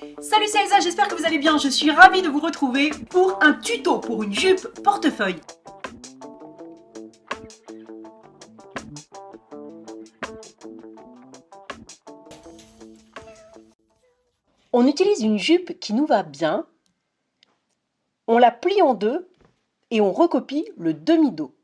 Salut, c'est Elsa, j'espère que vous allez bien. Je suis ravie de vous retrouver pour un tuto pour une jupe portefeuille. On utilise une jupe qui nous va bien, on la plie en deux et on recopie le demi-dos.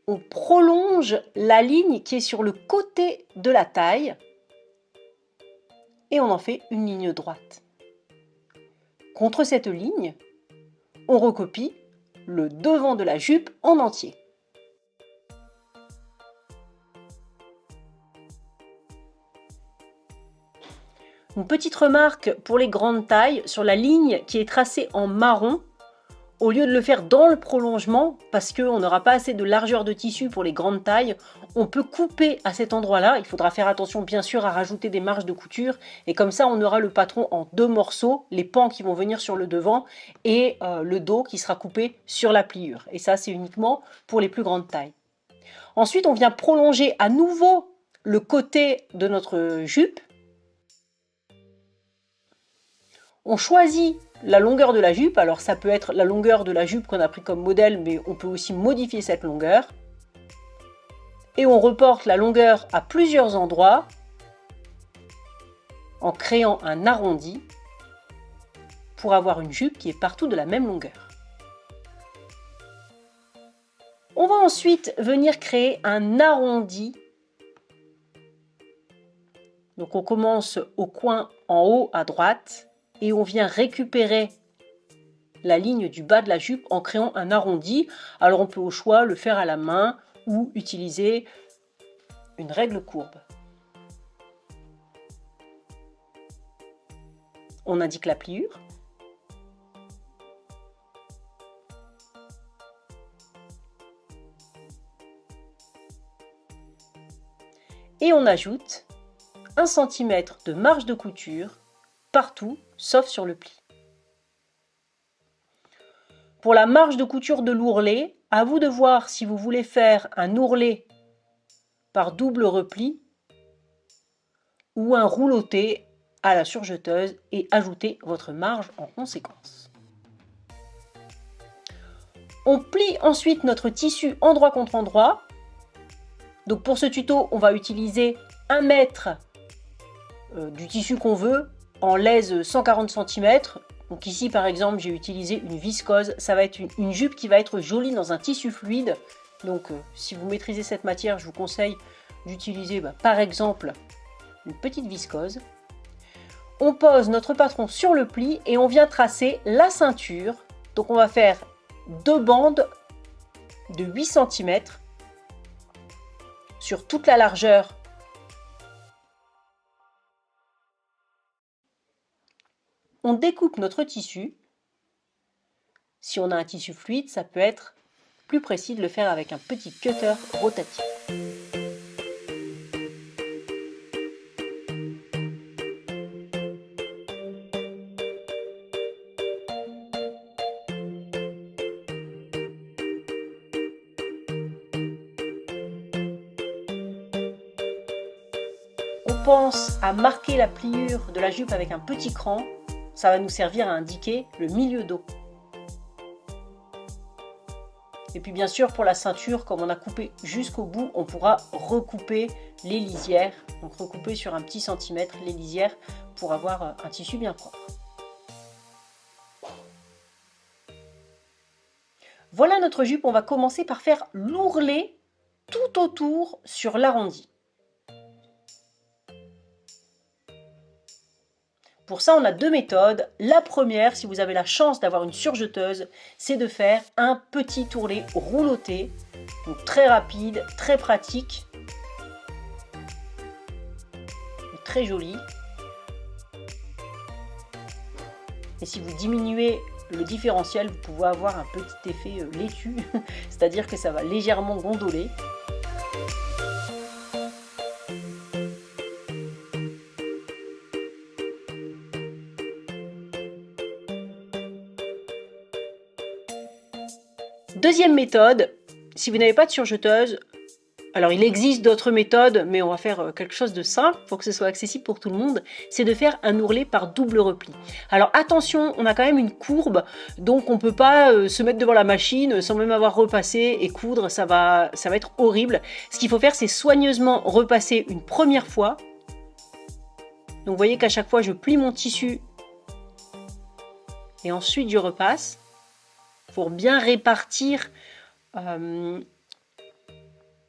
On prolonge la ligne qui est sur le côté de la taille et on en fait une ligne droite. Contre cette ligne, on recopie le devant de la jupe en entier. Une petite remarque pour les grandes tailles, sur la ligne qui est tracée en marron, au lieu de le faire dans le prolongement, parce qu'on n'aura pas assez de largeur de tissu pour les grandes tailles, on peut couper à cet endroit-là. Il faudra faire attention bien sûr à rajouter des marges de couture, et comme ça on aura le patron en deux morceaux, les pans qui vont venir sur le devant, et le dos qui sera coupé sur la pliure. Et ça c'est uniquement pour les plus grandes tailles. Ensuite on vient prolonger à nouveau le côté de notre jupe. On choisit la longueur de la jupe, alors ça peut être la longueur de la jupe qu'on a pris comme modèle, mais on peut aussi modifier cette longueur. Et on reporte la longueur à plusieurs endroits en créant un arrondi pour avoir une jupe qui est partout de la même longueur. On va ensuite venir créer un arrondi. Donc on commence au coin en haut à droite et on vient récupérer la ligne du bas de la jupe en créant un arrondi. Alors on peut au choix le faire à la main ou utiliser une règle courbe. On indique la pliure. Et on ajoute 1 cm de marge de couture partout, sauf sur le pli. Pour la marge de couture de l'ourlet, à vous de voir si vous voulez faire un ourlet par double repli ou un rouloté à la surjeteuse et ajouter votre marge en conséquence. On plie ensuite notre tissu endroit contre endroit. Donc pour ce tuto, on va utiliser 1 mètre du tissu qu'on veut en laise 140 cm. Donc ici par exemple j'ai utilisé une viscose, ça va être une jupe qui va être jolie dans un tissu fluide. Donc si vous maîtrisez cette matière, je vous conseille d'utiliser par exemple une petite viscose. On pose notre patron sur le pli et on vient tracer la ceinture. Donc on va faire 2 bandes de 8 cm sur toute la largeur . On découpe notre tissu. Si on a un tissu fluide, ça peut être plus précis de le faire avec un petit cutter rotatif. On pense à marquer la pliure de la jupe avec un petit cran. Ça va nous servir à indiquer le milieu dos. Et puis bien sûr pour la ceinture, comme on a coupé jusqu'au bout, on pourra recouper les lisières. Donc recouper sur un petit centimètre les lisières pour avoir un tissu bien propre. Voilà notre jupe, on va commencer par faire l'ourlet tout autour sur l'arrondi. Pour ça, on a 2 méthodes. La première, si vous avez la chance d'avoir une surjeteuse, c'est de faire un petit ourlet rouloté. Donc très rapide, très pratique. Très joli. Et si vous diminuez le différentiel, vous pouvez avoir un petit effet laitue. C'est-à-dire que ça va légèrement gondoler. Deuxième méthode, si vous n'avez pas de surjeteuse, alors il existe d'autres méthodes, mais on va faire quelque chose de simple pour que ce soit accessible pour tout le monde, c'est de faire un ourlet par double repli. Alors attention, on a quand même une courbe, donc on ne peut pas se mettre devant la machine sans même avoir repassé et coudre, ça va être horrible. Ce qu'il faut faire, c'est soigneusement repasser une première fois. Donc vous voyez qu'à chaque fois, je plie mon tissu et ensuite je repasse pour bien répartir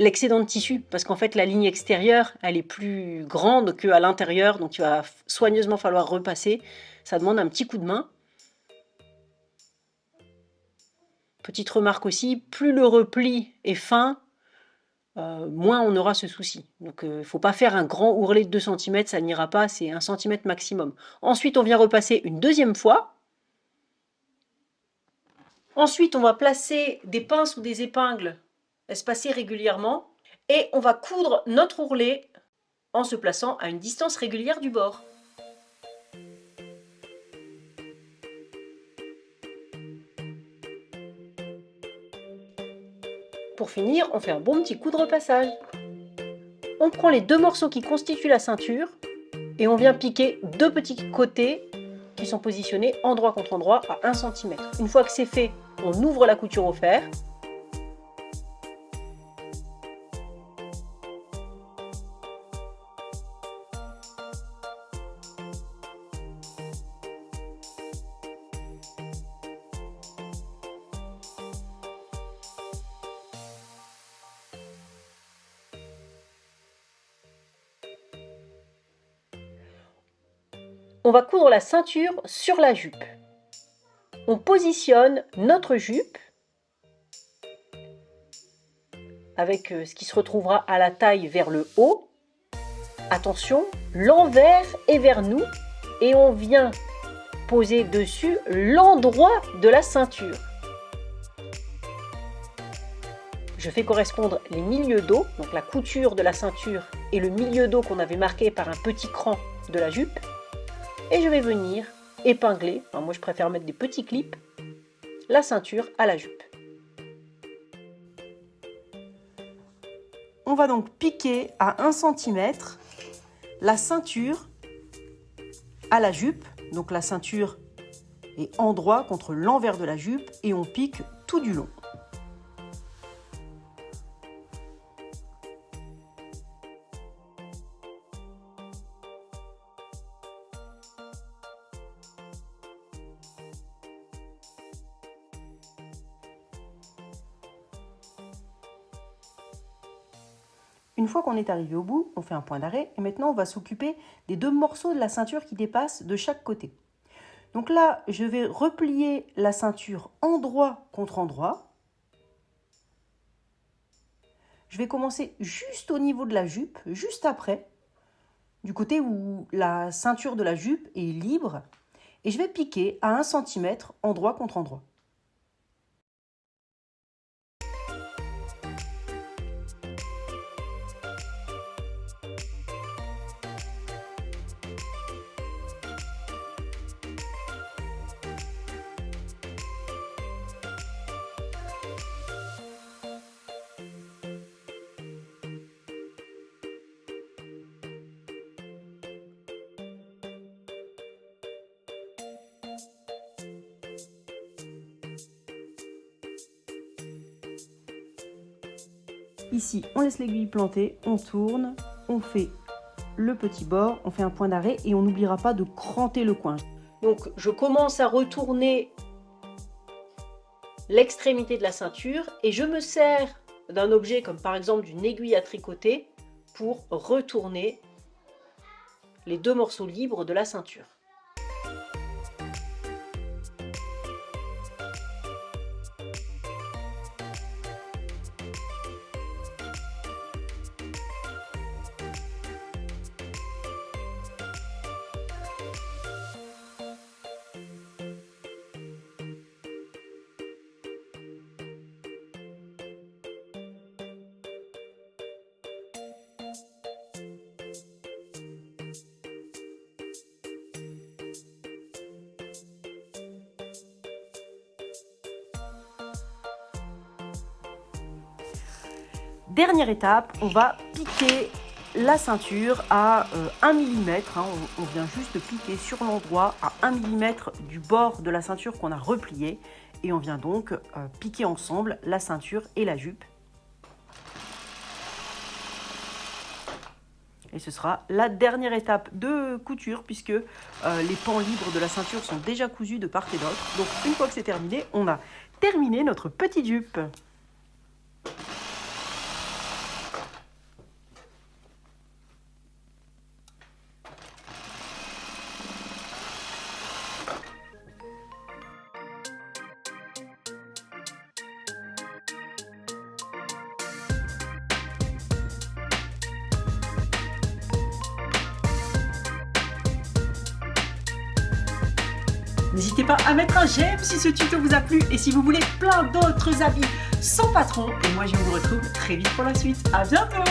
l'excédent de tissu, parce qu'en fait la ligne extérieure elle est plus grande qu'à l'intérieur, donc il va soigneusement falloir repasser, ça demande un petit coup de main. Petite remarque aussi, plus le repli est fin, moins on aura ce souci. Donc il ne faut pas faire un grand ourlet de 2 cm, ça n'ira pas, c'est 1 cm maximum. Ensuite on vient repasser une deuxième fois. Ensuite on va placer des pinces ou des épingles espacées régulièrement et on va coudre notre ourlet en se plaçant à une distance régulière du bord. Pour finir, on fait un bon petit coup de repassage. On prend les 2 morceaux qui constituent la ceinture et on vient piquer 2 petits côtés qui sont positionnés endroit contre endroit à 1 cm. Une fois que c'est fait, on ouvre la couture au fer. On va coudre la ceinture sur la jupe. On positionne notre jupe avec ce qui se retrouvera à la taille vers le haut. Attention, l'envers est vers nous et on vient poser dessus l'endroit de la ceinture. Je fais correspondre les milieux dos, donc la couture de la ceinture et le milieu dos qu'on avait marqué par un petit cran de la jupe. Et je vais venir épingler, enfin moi je préfère mettre des petits clips, la ceinture à la jupe. On va donc piquer à 1 cm la ceinture à la jupe. Donc la ceinture est endroit contre l'envers de la jupe et on pique tout du long. Une fois qu'on est arrivé au bout, on fait un point d'arrêt et maintenant on va s'occuper des 2 morceaux de la ceinture qui dépassent de chaque côté. Donc là, je vais replier la ceinture endroit contre endroit. Je vais commencer juste au niveau de la jupe, juste après, du côté où la ceinture de la jupe est libre, et je vais piquer à 1 cm endroit contre endroit. Ici, on laisse l'aiguille plantée, on tourne, on fait le petit bord, on fait un point d'arrêt et on n'oubliera pas de cranter le coin. Donc je commence à retourner l'extrémité de la ceinture et je me sers d'un objet comme par exemple d'une aiguille à tricoter pour retourner les 2 morceaux libres de la ceinture. Dernière étape, on va piquer la ceinture à 1 mm. On vient juste piquer sur l'endroit à 1 mm du bord de la ceinture qu'on a repliée. Et on vient donc piquer ensemble la ceinture et la jupe. Et ce sera la dernière étape de couture puisque les pans libres de la ceinture sont déjà cousus de part et d'autre. Donc une fois que c'est terminé, on a terminé notre petite jupe. N'hésitez pas à mettre un j'aime si ce tuto vous a plu et si vous voulez plein d'autres habits sans patron. Et moi je vous retrouve très vite pour la suite. À bientôt!